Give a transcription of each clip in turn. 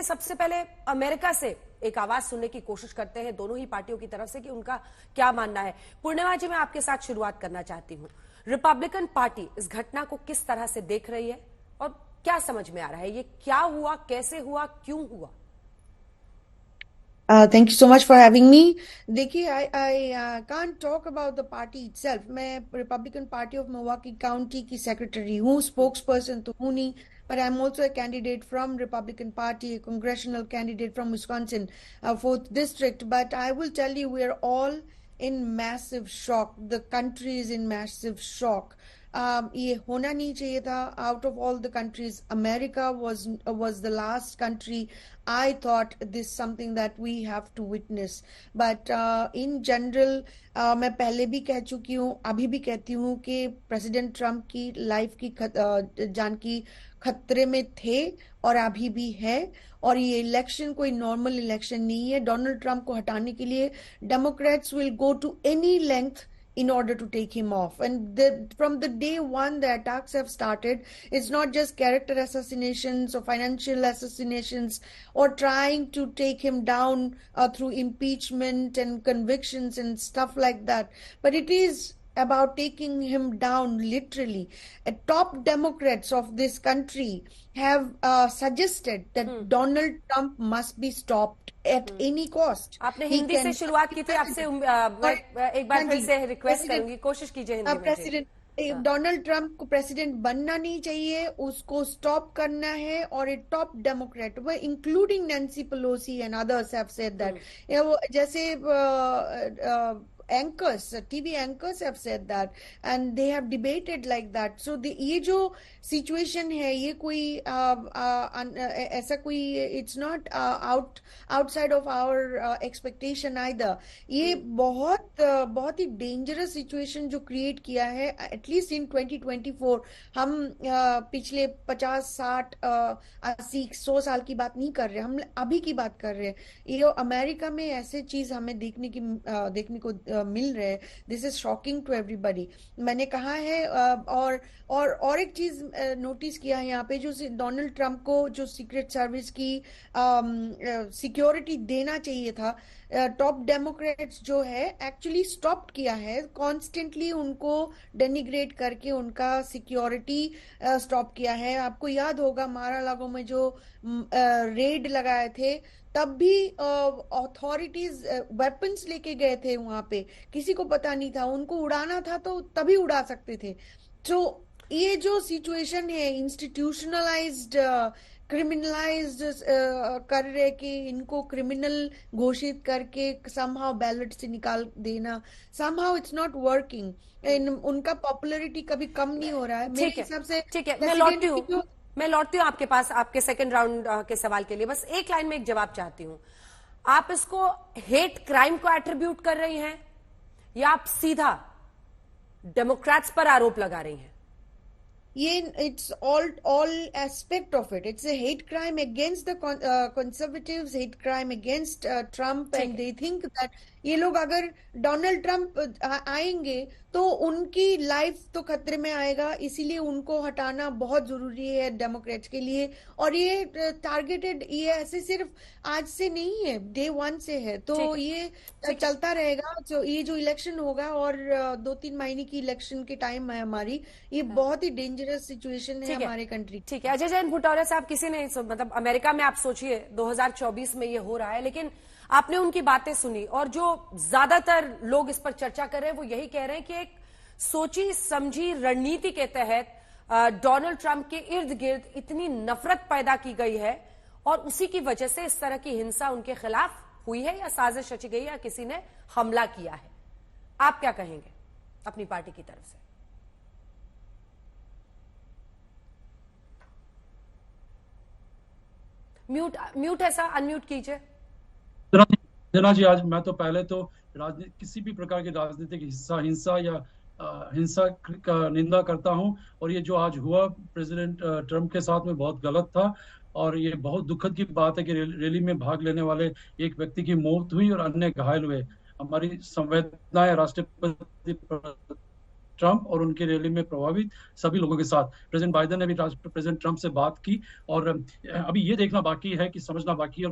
सबसे पहले अमेरिका से एक आवाज सुनने की कोशिश करते हैं दोनों ही पार्टियों की तरफ से कि उनका क्या मानना है। पूर्णिमा जी, मैं आपके साथ शुरुआत करना चाहती हूं। रिपब्लिकन पार्टी इस घटना को किस तरह से देख रही है और क्या समझ में आ रहा है, ये क्या हुआ, कैसे हुआ, क्यों हुआ? Thank you so much for having me. देखिए, I can't talk about the party itself. मैं Republican Party of Milwaukee County की secretary हूँ, spokesperson तो हूँ नहीं, but I'm also a candidate from Republican Party, a congressional candidate from Wisconsin, 4th district. But I will tell you, we are all in massive shock. The country is in massive shock. ये होना नहीं चाहिए था. Out of all the countries, America was the last country. I thought this something that we have to witness. But in general, मैं पहले भी कह चुकी हूँ, अभी भी कहती हूँ कि प्रेसिडेंट ट्रम्प की लाइफ की जान की खतरे में थे और अभी भी है. और ये इलेक्शन कोई नॉर्मल इलेक्शन नहीं है. डोनाल्ड ट्रम्प को हटाने के लिए Democrats will go to any length in order to take him off. And from the day one, the attacks have started. It's not just character assassinations or financial assassinations or trying to take him down through impeachment and convictions and stuff like that, but it is about taking him down literally. Top Democrats of this country have suggested that Donald Trump must be stopped at any cost. आपने He Hindi से can शुरुआत की थी, आपसे मैं एक बार फिर से रिक्वेस्ट करूंगी, कोशिश कीजिए हिंदी में जी। प्रेसिडेंट डोनाल्ड ट्रम्प को प्रेसिडेंट बनना नहीं चाहिए, उसको स्टॉप करना है. और ए टॉप डेमोक्रेट, वो including Nancy Pelosi and others have said that. जैसे anchors, TV anchors have said that, and they have debated like that. So ये जो situation है, ये कोई ऐसा कोई, it's not outside of our expectation either. ये बहुत ही डेंजरस सिचुएशन जो क्रिएट किया है, एटलीस्ट इन 2024. हम पिछले 50, 60, 80, 100 साल की बात नहीं कर रहे, हम अभी की बात कर रहे हैं. ये अमेरिका में ऐसे चीज हमें देखने को मिल रहे हैं. This is shocking to everybody. मैंने कहा है. और एक चीज नोटिस किया है यहाँ पे, जो डोनाल्ड ट्रम्प को जो सीक्रेट सर्विस की सिक्योरिटी देना चाहिए था, टॉप डेमोक्रेट्स जो है एक्चुअली स्टॉप किया है. कॉन्स्टेंटली उनको डेनिग्रेट करके उनका सिक्योरिटी स्टॉप किया है. आपको याद होगा मारा लागो में जो रेड लगाए थे, तब भी अथॉरिटीज वेपन्स लेके गए थे वहां पे. किसी को पता नहीं था, उनको उड़ाना था तो तभी उड़ा सकते थे. तो ये जो सिचुएशन है, इंस्टीट्यूशनलाइज्ड, क्रिमिनलाइज्ड कर रहे कि इनको क्रिमिनल घोषित करके समहाउ बैलेट से निकाल देना, समहाउ इट्स नॉट वर्किंग. उनका पॉपुलैरिटी कभी कम नहीं हो रहा है मेरे हिसाब से. ठीक है, मैं लौटती हूँ आपके पास आपके सेकंड राउंड के सवाल के लिए. बस एक लाइन में एक जवाब चाहती हूँ. आप इसको हेट क्राइम को एट्रीब्यूट कर रही हैं या आप सीधा डेमोक्रेट्स पर आरोप लगा रही हैं? ये it's all aspect of it. It's a hate crime against the conservatives, hate crime against Trump, and they think that ये लोग अगर डोनाल्ड ट्रम्प आएंगे तो उनकी लाइफ तो खतरे में आएगा, इसीलिए उनको हटाना बहुत जरूरी है डेमोक्रेट्स के लिए. और ये टारगेटेड, ये ऐसे सिर्फ आज से नहीं है, डे वन से है. तो ये चलता रहेगा. तो ये जो इलेक्शन होगा, और 2-3 महीने की इलेक्शन के टाइम है हमारी, ये बहुत ही डेंजरस सिचुएशन है हमारे कंट्री. ठीक है, अजय जैन भुटौरिया साहब, किसी ने मतलब अमेरिका में आप सोचिए 2024 में ये हो रहा है, लेकिन आपने उनकी बातें सुनी और जो ज्यादातर लोग इस पर चर्चा कर रहे हैं वो यही कह रहे हैं कि एक सोची समझी रणनीति के तहत डोनाल्ड ट्रंप के इर्द गिर्द इतनी नफरत पैदा की गई है और उसी की वजह से इस तरह की हिंसा उनके खिलाफ हुई है, या साजिश रची गई, या किसी ने हमला किया है. आप क्या कहेंगे अपनी पार्टी की तरफ से? म्यूट है सर, अनम्यूट कीजिए. जना जी, आज मैं तो पहले तो किसी भी प्रकार की राजनीतिक हिंसा या हिंसा का निंदा करता हूं. और ये जो आज हुआ प्रेसिडेंट ट्रम्प के साथ में बहुत गलत था. और ये बहुत दुखद की बात है कि रैली में भाग लेने वाले एक व्यक्ति की मौत हुई और अन्य घायल हुए. हमारी संवेदनाएं राष्ट्रपति ट्रंप और उनकी रैली में प्रभावित सभी लोगों के साथ। प्रेसिडेंट बाइडेन ने भी प्रेसिडेंट ट्रंप से बात की, और अभी ये देखना बाकी है, कि समझना बाकी है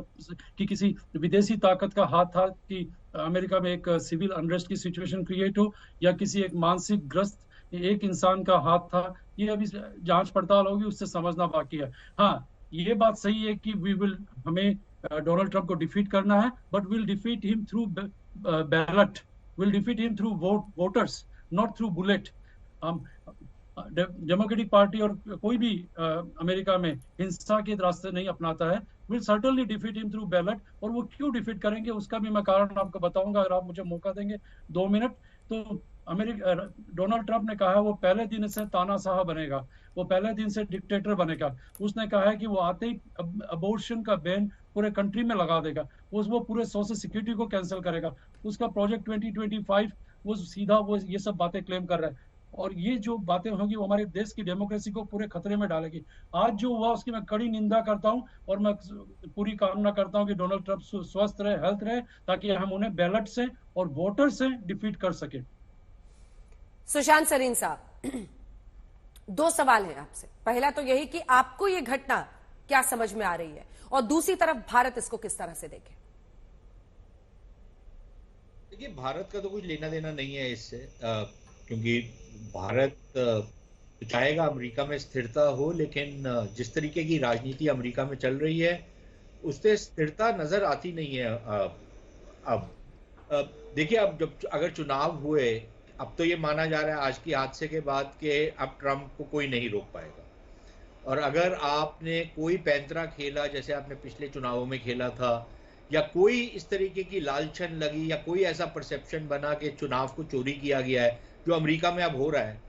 कि किसी विदेशी ताकत का हाथ था कि अमेरिका में एक सिविल अनरेस्ट की सिचुएशन क्रिएट हो, या किसी एक मानसिक ग्रस्त एक इंसान का हाथ था। ये अभी जांच पड़ताल होगी, उससे समझना बाकी है। हाँ, ये बात सही है कि हमें डोनाल्ड ट्रंप को डिफीट करना है, but will defeat him through ballot, will defeat him through voters, not through bullet. हम डेमोक्रेटिक पार्टी और कोई भी अमेरिका में हिंसा के रास्ते नहीं अपनाता है। Will certainly defeat him through ballot. और वो क्यों डिफीट करेंगे उसका भी मैं कारण आपको बताऊंगा, अगर आप मुझे मौका देंगे 2 मिनट। तो डोनाल्ड ट्रंप ने कहा है वो पहले दिन से तानाशाह बनेगा, वो पहले दिन से डिक्टेटर बनेगा। उसने कहा है कि वो आते ही अबॉर्शन का बैन पूरे कंट्री में लगा देगा, वो पूरे सोशल सिक्योरिटी को कैंसिल करेगा। उसका प्रोजेक्ट 2025 वो सीधा वो ये सब बातें क्लेम कर रहा है, और ये जो बातें होंगी वो हमारे देश की डेमोक्रेसी को पूरे खतरे में डालेगी। आज जो हुआ उसकी मैं कड़ी निंदा करता हूं, और मैं पूरी कामना करता हूं कि डोनाल्ड ट्रंप स्वस्थ रहे, हेल्थ रहे, ताकि हम उन्हें बैलेट से और वोटर से डिफीट कर सके। सुशांत सरीन साहब, 2 सवाल हैं आपसे। पहला तो यही कि आपको ये घटना क्या समझ में आ रही है, और दूसरी तरफ भारत इसको किस तरह से देखे? देखिए, भारत का तो कुछ लेना देना नहीं है इससे, क्योंकि भारत चाहेगा अमेरिका में स्थिरता हो, लेकिन जिस तरीके की राजनीति अमेरिका में चल रही है उससे स्थिरता नजर आती नहीं है। अब देखिए, अब जब अगर चुनाव हुए, अब तो ये माना जा रहा है आज की हादसे के बाद कि अब ट्रंप को कोई नहीं रोक पाएगा। और अगर आपने कोई पैंतरा खेला जैसे आपने पिछले चुनावों में खेला था, या कोई इस तरीके की लालचन लगी, या कोई ऐसा परसेप्शन बना कि चुनाव को चोरी किया गया है, जो अमेरिका में अब हो रहा है,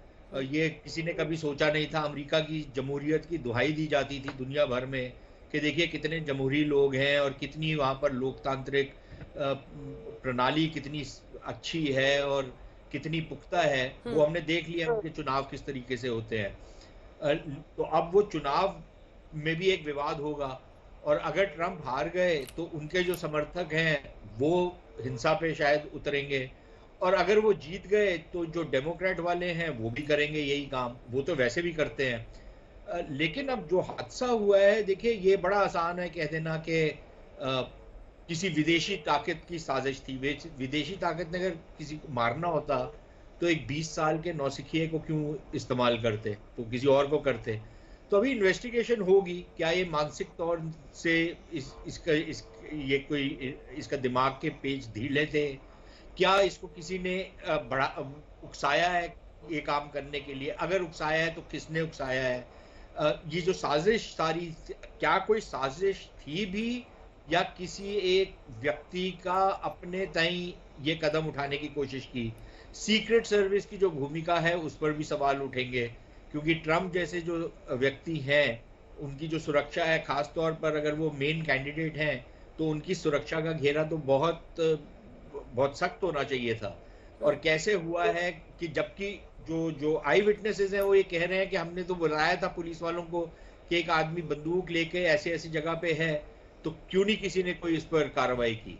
ये किसी ने कभी सोचा नहीं था। अमेरिका की जमहूरियत की दुहाई दी जाती थी दुनिया भर में कि देखिए कितने जमहूरी लोग हैं और कितनी वहाँ पर लोकतांत्रिक प्रणाली कितनी अच्छी है और कितनी पुख्ता है। वो हमने देख लिया उनके चुनाव किस तरीके से होते हैं। तो अब वो चुनाव में भी एक विवाद होगा, और अगर ट्रंप हार गए तो उनके जो समर्थक हैं वो हिंसा पे शायद उतरेंगे, और अगर वो जीत गए तो जो डेमोक्रेट वाले हैं वो भी करेंगे यही काम, वो तो वैसे भी करते हैं। लेकिन अब जो हादसा हुआ है, देखिए ये बड़ा आसान है कह देना कि किसी विदेशी ताकत की साजिश थी। विदेशी ताकत ने अगर किसी को मारना होता तो एक 20 साल के नौसिखिए को क्यों इस्तेमाल करते, तो किसी और को करते। तो अभी इन्वेस्टिगेशन होगी, क्या ये मानसिक तौर से इसका दिमाग के पेच ढीले थे, क्या इसको किसी ने बड़ा उकसाया है ये काम करने के लिए, अगर उकसाया है तो किसने उकसाया है। ये जो साजिश सारी, क्या कोई साजिश थी भी, या किसी एक व्यक्ति का अपने ताईं ये कदम उठाने की कोशिश की। सीक्रेट सर्विस की जो भूमिका है उस पर भी सवाल उठेंगे, क्योंकि ट्रंप जैसे जो व्यक्ति हैं उनकी जो सुरक्षा है, खास तौर पर अगर वो मेन कैंडिडेट हैं, तो उनकी सुरक्षा का घेरा तो बहुत सख्त होना चाहिए था। और कैसे हुआ है कि जबकि जो आई विटनेसेस हैं वो ये कह रहे हैं कि हमने तो बुलाया था पुलिस वालों को कि एक आदमी बंदूक लेके ऐसी ऐसी जगह पे है, तो क्यों नहीं किसी ने कोई इस पर कार्रवाई की।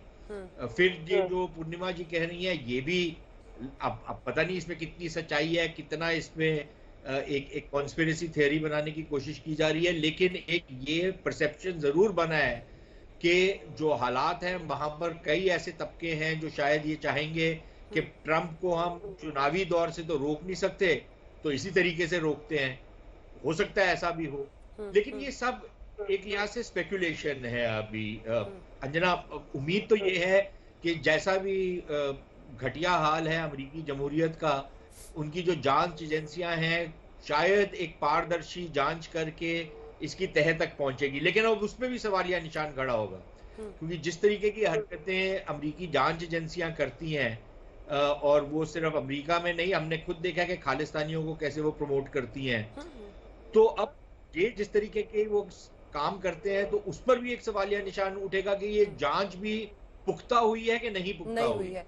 फिर ये जो पूर्णिमा जी कह रही है, ये भी अब पता नहीं इसमें कितनी सच्चाई है, कितना इसमें एक कॉन्स्पिरेसी थ्योरी बनाने की कोशिश की जा रही है। लेकिन एक ये परसेप्शन जरूर बना है कि जो हालात हैं वहां पर कई ऐसे तबके हैं जो शायद ये चाहेंगे कि ट्रंप को हम चुनावी दौर से तो रोक नहीं सकते, तो इसी तरीके से रोकते हैं। हो सकता है ऐसा भी हो, लेकिन ये सब एक लिहाज से स्पेकुलेशन है अभी। अंजना, उम्मीद तो ये है कि जैसा भी घटिया हाल है अमेरिकी जमहूरियत का, उनकी जो जांच एजेंसियां हैं शायद एक पारदर्शी जांच करके इसकी तह तक पहुंचेगी। लेकिन अब उसमें भी सवालिया निशान खड़ा होगा, क्योंकि जिस तरीके की हरकतें अमेरिकी जांच एजेंसियां करती हैं, और वो सिर्फ अमेरिका में नहीं, हमने खुद देखा कि खालिस्तानियों को कैसे वो प्रमोट करती हैं। तो अब ये जिस तरीके के वो काम करते हैं, तो उस पर भी एक सवालिया निशान उठेगा कि ये जांच भी पुख्ता हुई है कि नहीं पुख्ता हुई है।